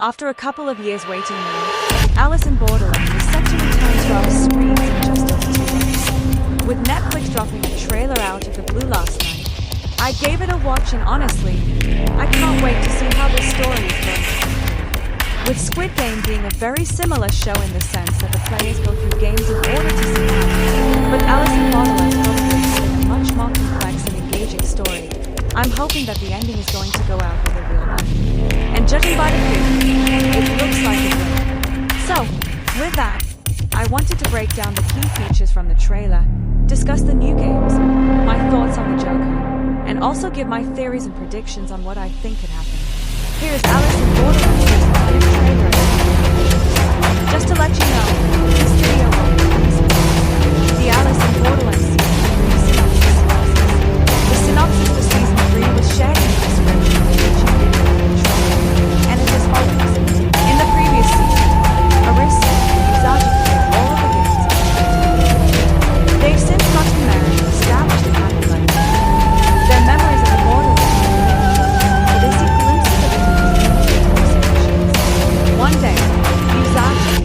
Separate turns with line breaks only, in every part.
After a couple of years waiting now, Alice in Borderland is set to return to our screens in just over 2 months. With Netflix dropping a trailer out of the blue last night, I gave it a watch and honestly, I can't wait to see how this story is going to conclude. With Squid Game being a very similar show in the sense that the players go through games in order to survive, but Alice in Borderland probably having a much more complex and engaging story. I'm hoping that the ending is going to go out with a real one. And judging by the preview, it looks like it will. So, with that, I wanted to break down the key features from the trailer, discuss the new games, my thoughts on the Joker, and also give my theories and predictions on what I think could happen. Here's Alice in Borderland trailer. Just to let you know, this video will be the Alice in Borderland season 3 synopsis. The synopsis for season 3 was shared in the description of the YouTube video in the trailer, and it's as follows. In the previous season, Arisu and Usagi played all of the games of the They've since gotten married and established a happy life. Their memories of the Borderland but they see glimpses of it in these conversations. One day, Usagi,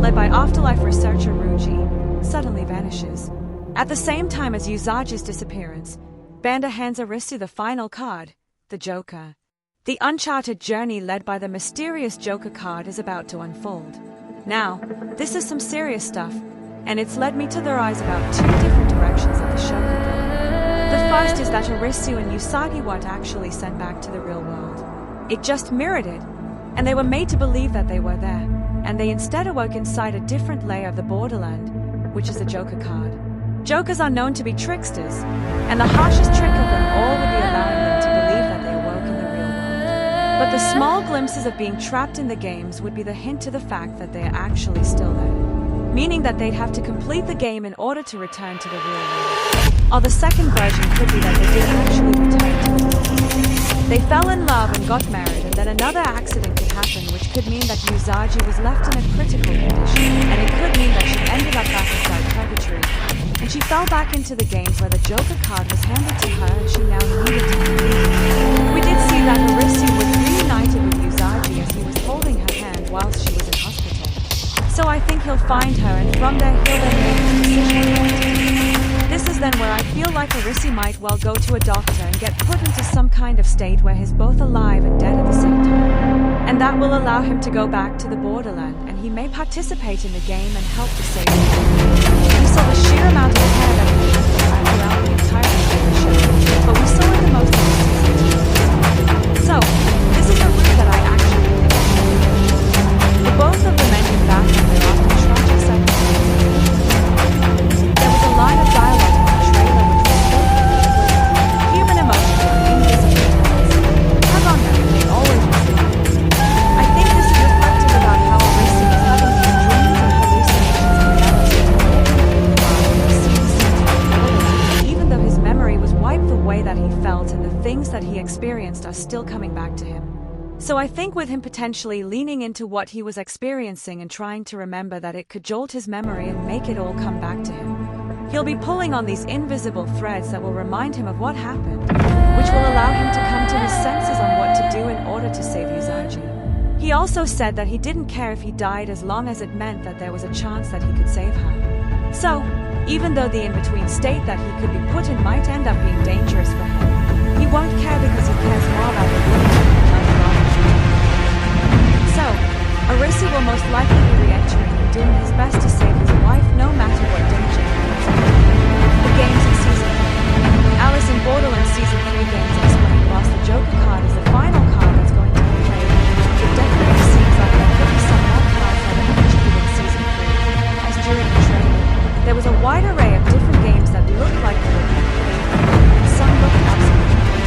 led by afterlife researcher Ruji, suddenly vanishes. At the same time as Usagi's disappearance, Banda hands Arisu the final card, the Joker. The uncharted journey led by the mysterious Joker card is about to unfold. Now, this is some serious stuff, and it's led me to theorize about 2 different directions that the show could go. The first is that Arisu and Usagi weren't actually sent back to the real world. It just mirrored it, and they were made to believe that they were there, and they instead awoke inside a different layer of the Borderland, which is the Joker card. Jokers are known to be tricksters, and the harshest trick of them all would be allowing them to believe that they awoke in the real world. But the small glimpses of being trapped in the games would be the hint to the fact that they are actually still there, meaning that they'd have to complete the game in order to return to the real world. Or the second version could be that they did actually return to the real world. They fell in love and got married, and then another accident could happen, which could mean that Usagi was left in a critical condition, and it could mean that she ended up back inside purgatory. And she fell back into the games where the Joker card was handed to her and she now needed to complete. We did see that Arisu was reunited with Usagi as he was holding her hand whilst she was in hospital. So I think he'll find her, and from there he'll then make his decision on what to do. This is then where I feel like Arisu might well go to a doctor and get put into some kind of state where he's both alive and dead at the same time. And that will allow him to go back to the Borderland, and he may participate in the game and help to save the world. We saw the sheer amount of hair that he had throughout the entirety of the show, but we saw it the most in season 2. So, this is a route that I actually think. The both of them ended back in their often tragic circumstances. There was a line of dialogue in the trailer which was spoken. Human emotions are invisible. Hug on them, they always receive. I think this is reflective about how Arisu is having these dreams and hallucinations in reality. Even though his memory was wiped, the way that he felt and the things that he experienced are still coming back to him. So I think with him potentially leaning into what he was experiencing and trying to remember that it could jolt his memory and make it all come back to him. He'll be pulling on these invisible threads that will remind him of what happened, which will allow him to come to his senses on what to do in order to save Usagi. He also said that he didn't care if he died as long as it meant that there was a chance that he could save her. So, even though the in-between state that he could be put in might end up being dangerous for him, he won't care because he cares more about the woman than another life. So, Arisu will most likely be re-entering and doing his best to save his wife no matter what danger he is in. The games in season 3. Alice in Borderland season 3 games explain whilst the Joker card is the final card that's going to be played, it definitely seems like there could be some more cards that are featured in season 3, as during the trailer, there was a wide array of different games that looked like they were being played, and some looked absolutely great.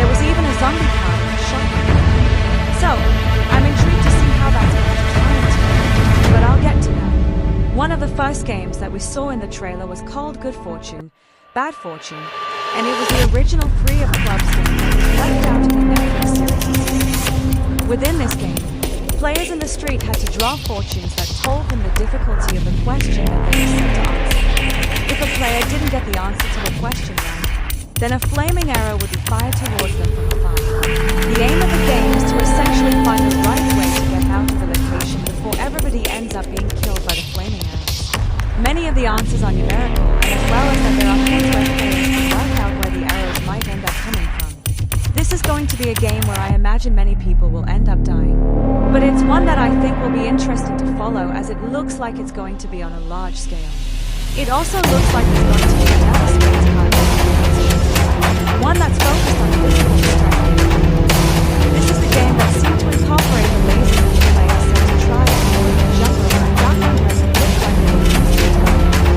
There was even a zombie card in the shotgun. So, I'm intrigued to see how that's going to tie into it, but I'll get to that. One of the first games that we saw in the trailer was called Good Fortune, Bad Fortune, and it was the original Free of Clubs game that was left out in the Netflix series. Within this game, players in the street had to draw fortunes that told them the difficulty of the question that they were set to answer. If a player didn't get the answer to the question right, then a flaming arrow would be fired towards them from afar. The aim of the game is to essentially find the right way to But it's one that I think will be interesting to follow, as it looks like it's going to be on a large scale. It also looks like it's going to be another spades card, one that's focused on physical strategy. This is the game that seemed to incorporate the laser that the player set to try and avoid the jumper, and that one doesn't look like it will easy to overcome.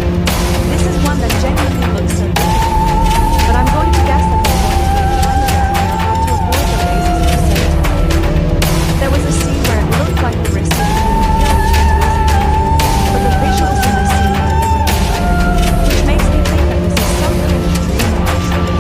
This is one that genuinely looks so difficult, but I'm going to guess that there's going to be a timer there and they'll have to avoid the lasers for safety. There was a scene where it looked like the wrist was being killed due to laser, but the visuals in this scene are deliberately blurred, which makes me think that this is something in the dream or trick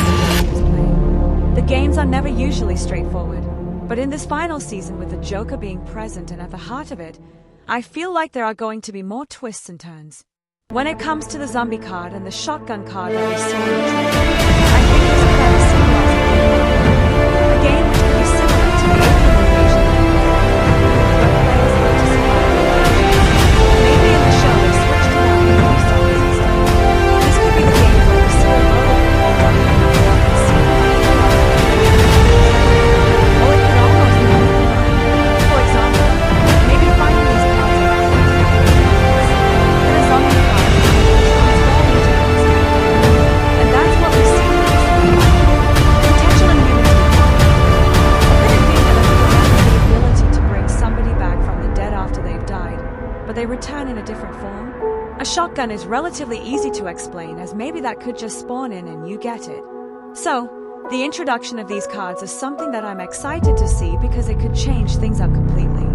is playing. The games are never usually straightforward, but in this final season, with the Joker being present and at the heart of it, I feel like there are going to be more twists and turns. When it comes to the zombie card and the shotgun card that we saw in the trailer, I think this clever symbolizes a game which could be similar to the Alien Invasion, where players learn to survive. Maybe in the show they switched it up and use zombies instead. This could be the game where we see a load of people running around and see them like or it could almost be for example, maybe finding these cards in a zombie card transform into and that's what we see in this game. Potential immunity. Could it be that a player has the ability to bring somebody back from the dead after they've died, but they return in a different form? A shotgun is relatively easy to explain, as maybe that could just spawn in and you get it. So, the introduction of these cards is something that I'm excited to see because it could change things up completely.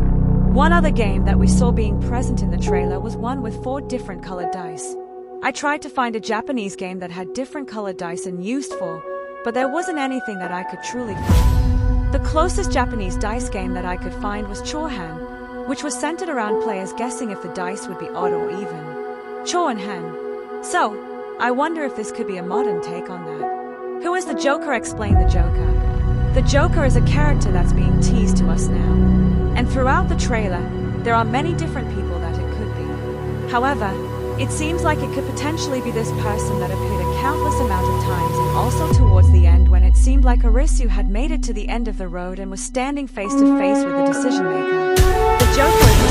One other game that we saw being present in the trailer was one with 4 different colored dice. I tried to find a Japanese game that had different colored dice and used 4, but there wasn't anything that I could truly find. The closest Japanese dice game that I could find was Chohan, which was centered around players guessing if the dice would be odd or even. Cho and Hen. So, I wonder if this could be a modern take on that. Who is the Joker? Explain the Joker. The Joker is a character that's being teased to us now. And throughout the trailer, there are many different people that it could be. However, it seems like it could potentially be this person that appeared a countless amount of times, and also towards the end when it seemed like Arisu had made it to the end of the road and was standing face to face with the decision maker. The Joker is an